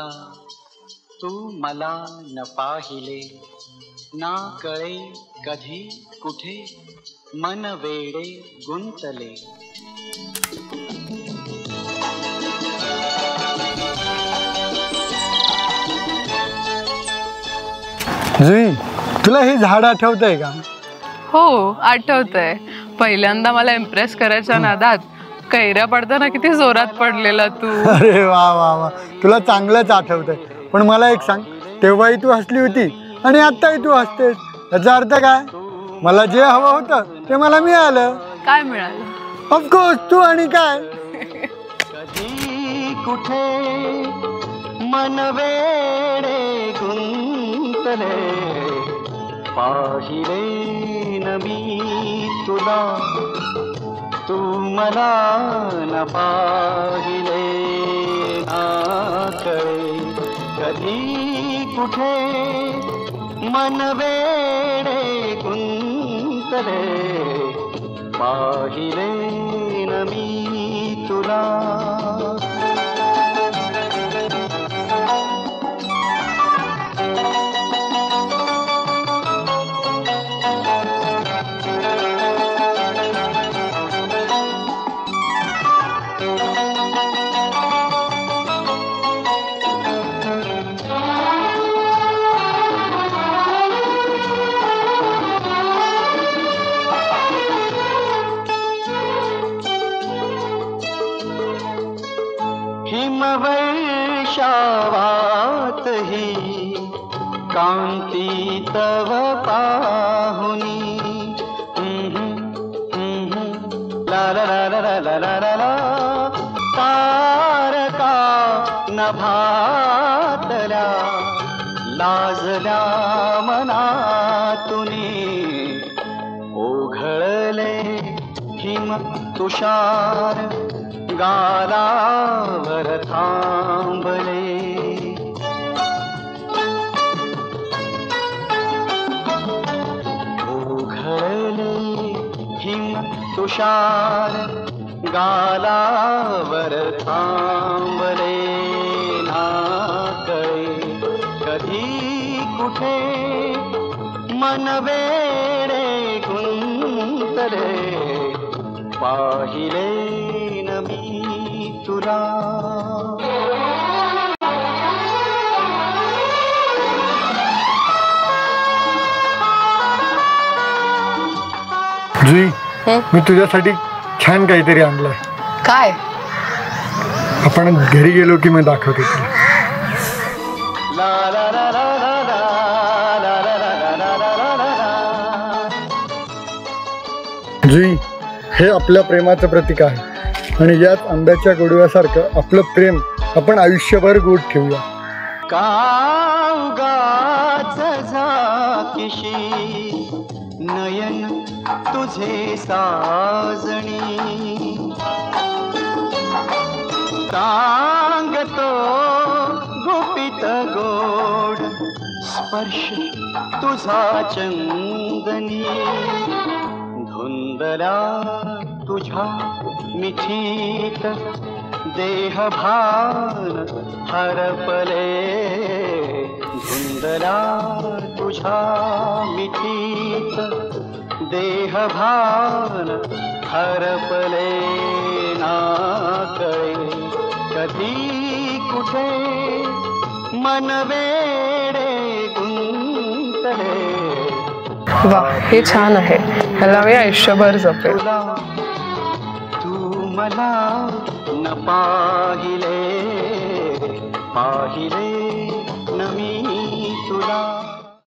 तुला तू मला न पाहिले ना कळे कधी कुठे मन वेडे गुंतले. जुई, तुला हे झाड आठवतंय का? हो आठवतंय. पहिल्यांदा मला इम्प्रेस करायच्या नादात कैऱ्या पडताना किती जोरात पडलेला तू. अरे वा वा वा, तुला चांगलंच आठवतंय. पण मला एक सांग, तेव्हाही तू हसली होती आणि आत्ताही तू हसतेस. याचा अर्थ काय? मला जे हवं होतं ते मला मिळालं. काय मिळालं? ऑफकोर्स तू. आणि काय? कधी कुठे मन वेडे गुंतले पाहिले न मी तुला तू मला न पाहिले ना कळे कधी कुठे मन वेडे गुंतले पाहिले न मी तुला. हिमवर्षावात ही कांती तव पाहुनी ला ला ला ला ला ला ला ला तारका नभातल्या लाजल्या मनातुनी ओघळले हिम तुषार गालावर थांबले. ओघळले हिम तुषार गालावर थांबले ना कळे कधी कुठे मन वेडे गुंतले पाहिले न मी तुला. जुई, मी तुझ्यासाठी छान काहीतरी आणलंय. काय? आपण घरी गेलो की मी दाखवते तुला. ला ला ला ला ला ला ला ला ला ला ला ला. जुई, हे आपल्या प्रेमाचं प्रतीक आहे आणि याच आंब्याच्या गोडव्यासारखं आपलं प्रेम आपण आयुष्यभर गोड ठेवूया. कागाच झाकीशी नयन तुझे साजणी सांगतो गुपित गोड स्पर्श तुझा चंदनी धुंदला तुझ्या मिठीत देहभान हरपले धुंदला तुझ्या मिठीत देहभान हरपले ना कळे कधी कुठे मन वेडे गुंतले. वा, हे छान आहे. ह्याला मी आयुष्यभर जपेल. तू मला न पाहिले पाहिले न मी तुला.